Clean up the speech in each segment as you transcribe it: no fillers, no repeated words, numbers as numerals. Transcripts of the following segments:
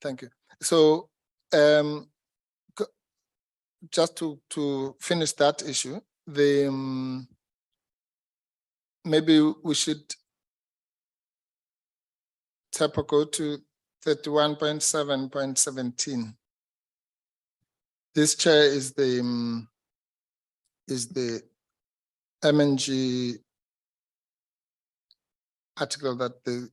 Thank you. So just to finish that issue, maybe we should go to 31.7.17. This chair is the MNG article that the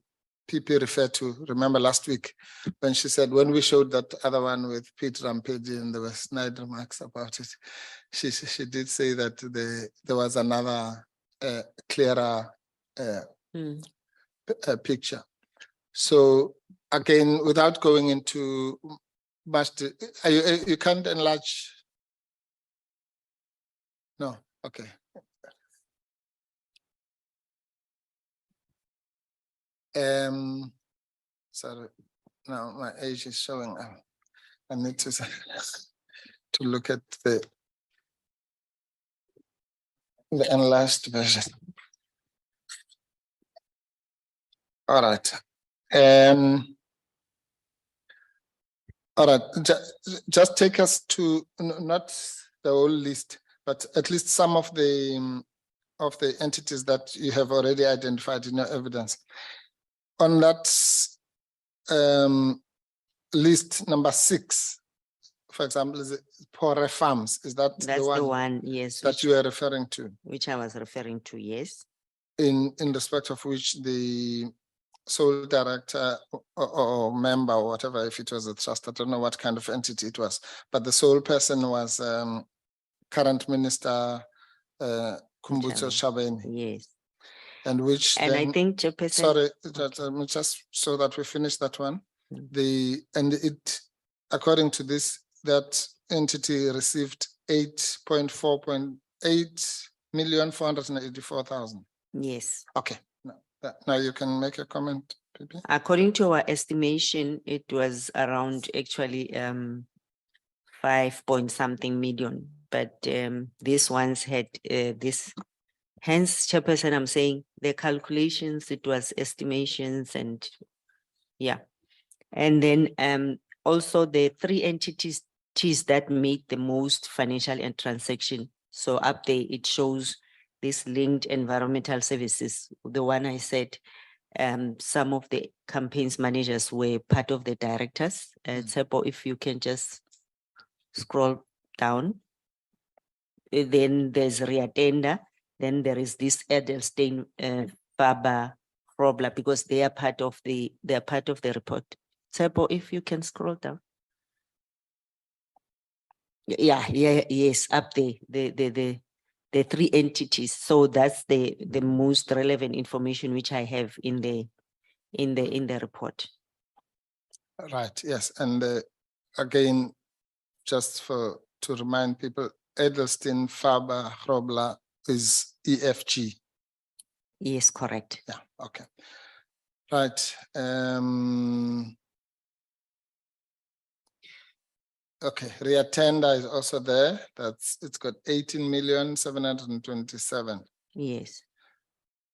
PP referred to. Remember last week when she said, when we showed that other one with Peter Rampage and there were snide remarks about it, she did say that there was another clearer picture. So again, without going into much, you can't enlarge. No, okay. Sorry, now my age is showing. I need to look at the enlarged version. All right. All right. Just take us to not the whole list, but at least some of the entities that you have already identified in your evidence. On that list, number 6, for example, is it Pore Farms? Is that That's the one, yes, that you are referring to? Which I was referring to, yes. In respect of which the sole director or member or whatever, if it was a trust, I don't know what kind of entity it was, but the sole person was current Minister Kumbutso Shabeni. Yes. And which and then, I think Chairperson, sorry, just so that we finish that one. According to this, that entity received 8.484,000. yes. Okay, now you can make a comment, PP. According to our estimation, it was around actually 5 point something million, but these ones had this. Hence, Chairperson, I'm saying the calculations, it was estimations and yeah. And then also the 3 entities that made the most financial and transaction. So up there, it shows this linked environmental services. The one I said, some of the campaigns managers were part of the directors. Tsepo, if you can just scroll down. Then there's Reatenda. Then there is this Edelstein, Baba, Robla, because they are part of the report. Tsepo, if you can scroll down. Yes, up there, the 3 entities. So that's the most relevant information which I have in the report. Right. Yes, and again, just to remind people, Edelstein, Faber, Robla is EFG. Yes, correct. Yeah. Okay. Right. Okay. Reatenda is also there. It's got 18,727,000. Yes.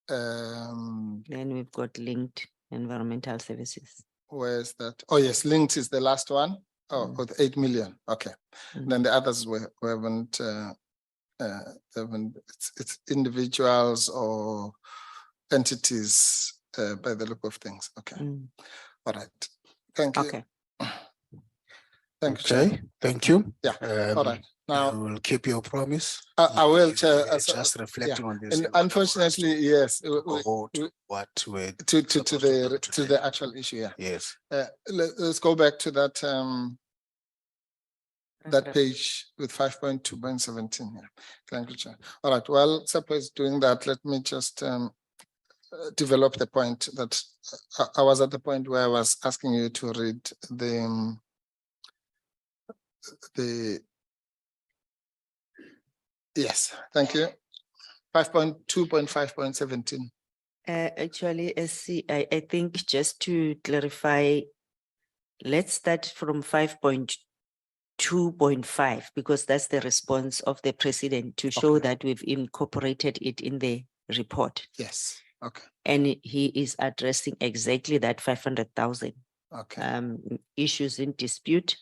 Then we've got linked environmental services. Where's that? Oh yes, linked is the last one. Oh, with 8 million. Okay. Then the others we haven't. It's individuals or entities by the look of things. Okay. All right. Thank you. Okay. Thank you, Chair. Thank you. Yeah. All right. Now you will keep your promise. I will, Chair. Just reflecting on this. And unfortunately, yes. To the actual issue. Yeah. Yes. Let's go back to that. That page with 5.2.17. Yeah. Thank you, Chair. All right. Well, suppose doing that, let me just develop the point that I was at the point where I was asking you to read the yes. Thank you. 5.2.5.17. Actually, I think just to clarify, let's start from 5.2.5 because that's the response of the president to show that we've incorporated it in the report. Yes. Okay. And he is addressing exactly that 500,000. Okay. issues in dispute,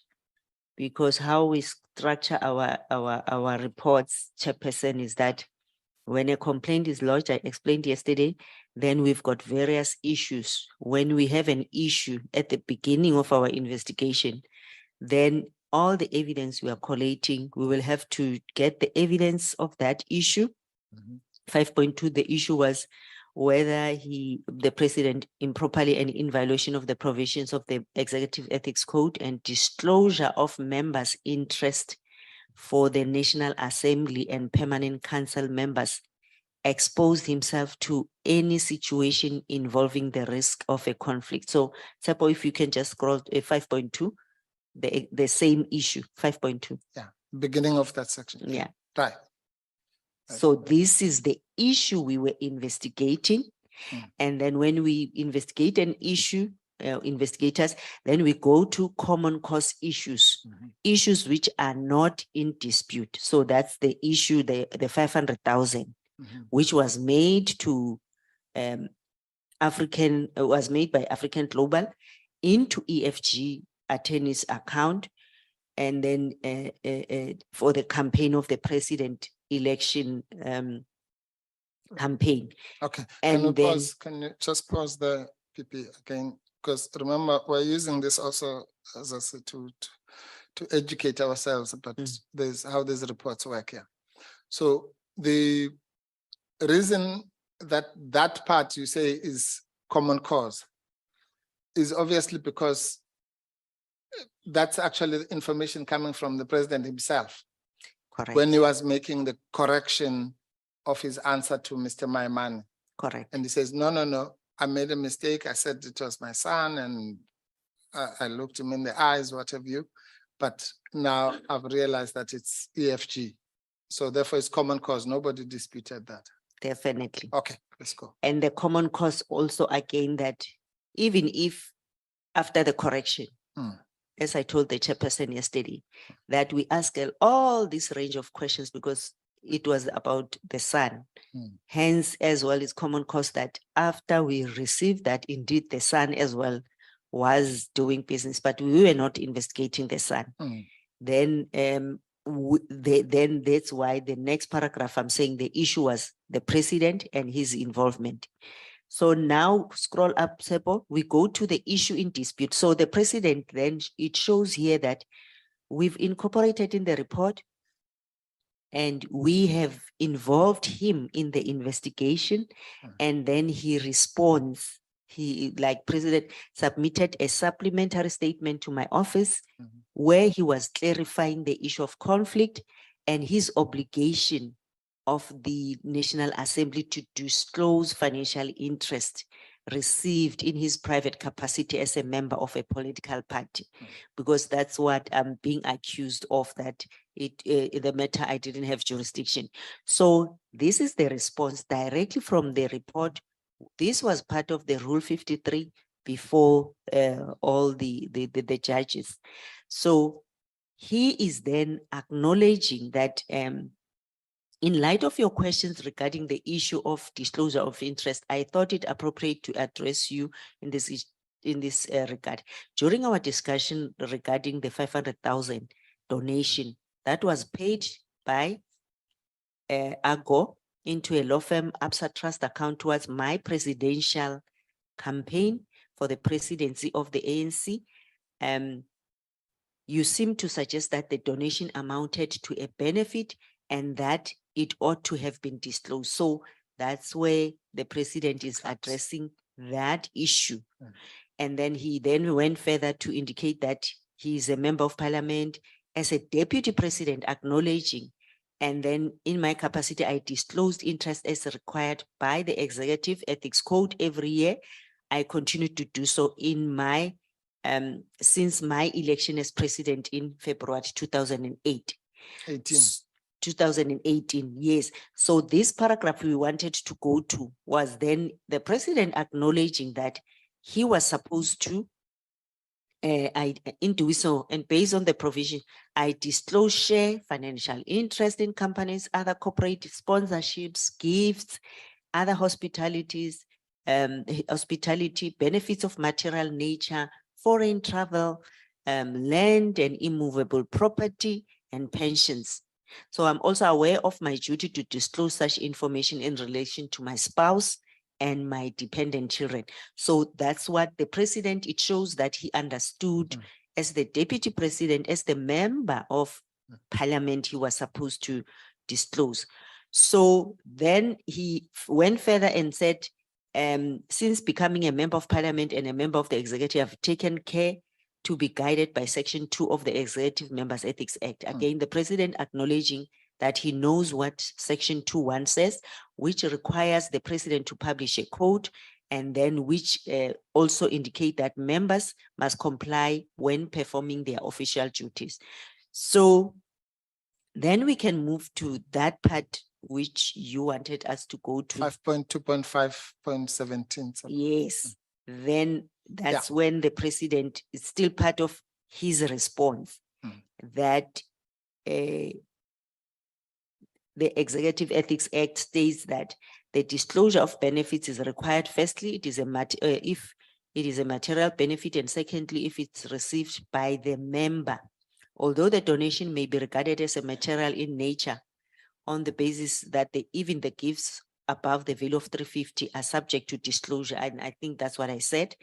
because how we structure our reports, Chairperson, is that when a complaint is lodged, I explained yesterday, then we've got various issues. When we have an issue at the beginning of our investigation, then all the evidence we are collating, we will have to get the evidence of that issue. 5.2, the issue was whether the president improperly and in violation of the provisions of the Executive Ethics Code and disclosure of members' interest for the National Assembly and Permanent Council members exposed himself to any situation involving the risk of a conflict. So, Tsepo, if you can just scroll 5.2, the same issue, 5.2. Yeah, beginning of that section. Yeah. Right. So this is the issue we were investigating. And then when we investigate an issue, investigators, then we go to common cause issues, issues which are not in dispute. So that's the issue, the 500,000, which was made to was made by African Global into EFG attorney's account, and then for the campaign of the president election campaign. Okay. And Can you then- pause? Can you just pause the PP again? Because remember, we're using this also as I said to educate ourselves, but there's how these reports work here. So the reason that part you say is common cause is obviously because that's actually information coming from the president himself. Correct. When he was making the correction of his answer to Mr. Maimane. Correct. And he says, no, I made a mistake. I said it was my son, and I looked him in the eyes, what have you. But now I've realized that it's EFG. So therefore it's common cause. Nobody disputed that. Definitely. Okay, let's go. And the common cause also, again, that even if after the correction, as I told the chairperson yesterday, that we ask all this range of questions because it was about the son. Hence, as well, is common cause that after we received that, indeed, the son as well was doing business, but we were not investigating the son. Then, then that's why the next paragraph I'm saying the issue was the president and his involvement. So now scroll up, Sepo, we go to the issue in dispute. So the president, then it shows here that we've incorporated in the report and we have involved him in the investigation, and then he responds. He, like president, submitted a supplementary statement to my office where he was clarifying the issue of conflict and his obligation of the National Assembly to disclose financial interest received in his private capacity as a member of a political party, because that's what I'm being accused of, that the matter I didn't have jurisdiction. So this is the response directly from the report. This was part of the Rule 53 before all the judges. So he is then acknowledging that in light of your questions regarding the issue of disclosure of interest, I thought it appropriate to address you in this regard. During our discussion regarding the 500,000 donation that was paid by AGO into a law firm Absa Trust account towards my presidential campaign for the presidency of the ANC, you seem to suggest that the donation amounted to a benefit and that it ought to have been disclosed. So that's where the president is addressing that issue. And then he then went further to indicate that he is a member of parliament as a deputy president, acknowledging. And then in my capacity, I disclosed interest as required by the Executive Ethics Code every year. I continue to do so in my, since my election as president in February 2008. 2018, yes. So this paragraph we wanted to go to was then the president acknowledging that he was supposed to, in doing so, and based on the provision, I disclose share financial interest in companies, other corporate sponsorships, gifts, other hospitality benefits of material nature foreign travel, land and immovable property, and pensions. So I'm also aware of my duty to disclose such information in relation to my spouse and my dependent children. So that's what the president, it shows that he understood as the deputy president, as the member of parliament, he was supposed to disclose. So then he went further and said, since becoming a member of parliament and a member of the executive, I've taken care to be guided by Section 2 of the Executive Members Ethics Act. Again, the president acknowledging that he knows what Section 2(1) says, which requires the president to publish a code, and then which also indicate that members must comply when performing their official duties. So then we can move to that part which you wanted us to go to. 5.2.5.17. Yes, then that's when the president is still part of his response that the Executive Ethics Act states that the disclosure of benefits is required. Firstly, it is if it is a material benefit, and secondly, if it's received by the member. Although the donation may be regarded as a material in nature, on the basis that even the gifts above the value of 350 are subject to disclosure. And I think that's what I said.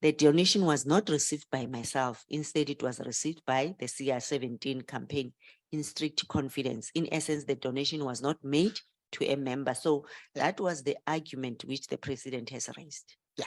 The donation was not received by myself. Instead, it was received by the CR17 campaign in strict confidence. In essence, the donation was not made to a member. So that was the argument which the president has raised. Yeah,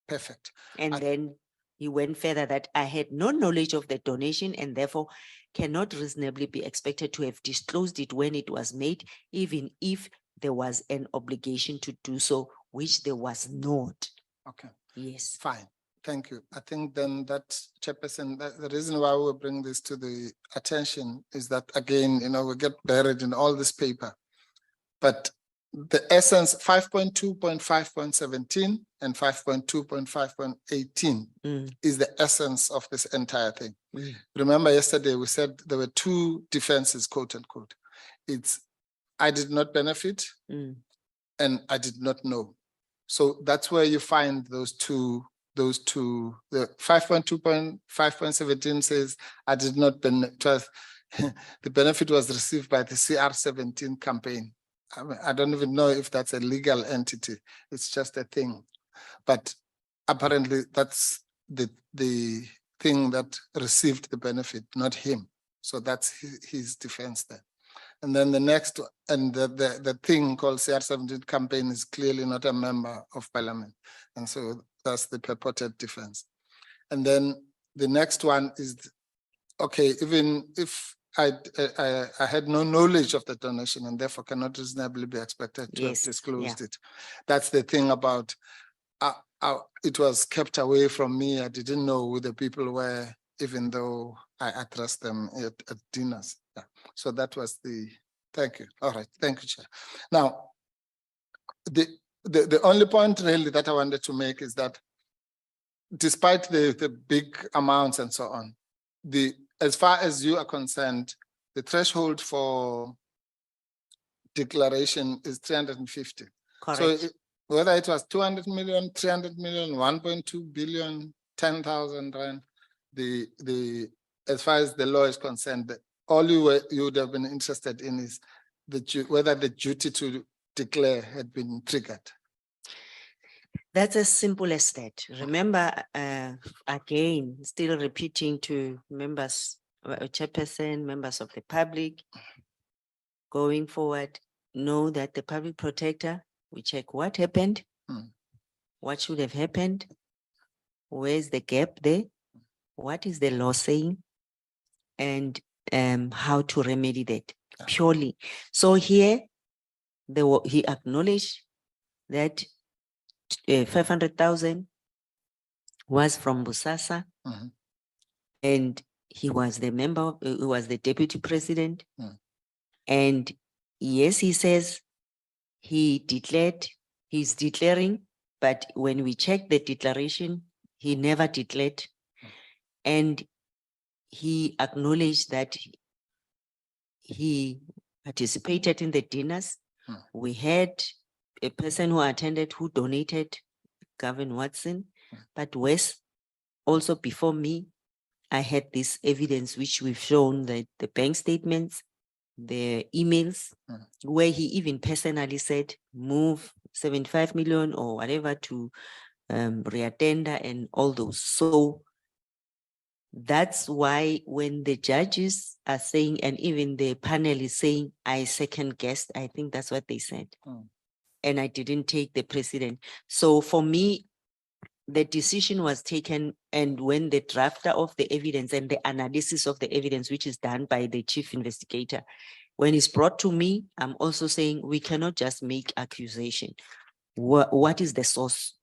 perfect. And then he went further that I had no knowledge of the donation and therefore cannot reasonably be expected to have disclosed it when it was made, even if there was an obligation to do so, which there was not. Okay. Yes. Fine. Thank you. I think then that chairperson, the reason why we bring this to the attention is that, again, we get buried in all this paper. But the essence, 5.2.5.17 and 5.2.5.18 is the essence of this entire thing. Remember yesterday we said there were two defenses, quote unquote. It's I did not benefit and I did not know. So that's where you find those two. The 5.2.5.17 says I did not benefit. The benefit was received by the CR17 campaign. I don't even know if that's a legal entity. It's just a thing. But apparently that's the thing that received the benefit, not him. So that's his defense there. And then the next, and the thing called CR17 campaign is clearly not a member of parliament. And so that's the purported defense. And then the next one is, okay, even if I had no knowledge of the donation and therefore cannot reasonably be expected to have disclosed it. That's the thing about it was kept away from me. I didn't know who the people were, even though I addressed them at dinners. Yeah. So that was thank you. All right, thank you, Chair. Now, the only point really that I wanted to make is that despite the big amounts and so on, as far as you are concerned, the threshold for declaration is 350. Correct. So whether it was 200 million, 300 million, 1.2 billion, 10,000 rand, as far as the law is concerned, all you would have been interested in is whether the duty to declare had been triggered. That's as simple as that. Remember, again, still repeating to members, chairperson, members of the public, going forward, know that the public protector will check what happened, what should have happened, where's the gap there, what is the law saying, and how to remedy that purely. So here, he acknowledged that 500,000 was from Bosasa, and he was the member, he was the deputy president. And yes, he says he's declaring, but when we check the declaration, he never declared. And he acknowledged that he participated in the dinners. We had a person who attended who donated, Gavin Watson, but Wes also before me, I had this evidence which we've shown that the bank statements, the emails, Mm. where he even personally said, move 75 million or whatever to reattender and all those. So that's why when the judges are saying, and even the panel is saying, I second guessed, I think that's what they said. Mm. And I didn't take the precedent. So for me, the decision was taken, and when the drafter of the evidence and the analysis of the evidence, which is done by the chief investigator, when it's brought to me, I'm also saying we cannot just make accusation. What is the source?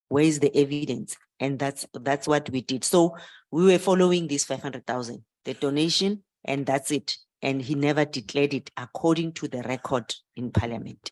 Where is the evidence? And that's what we did. So we were following this 500,000, the donation, and that's it. And he never declared it according to the record in parliament.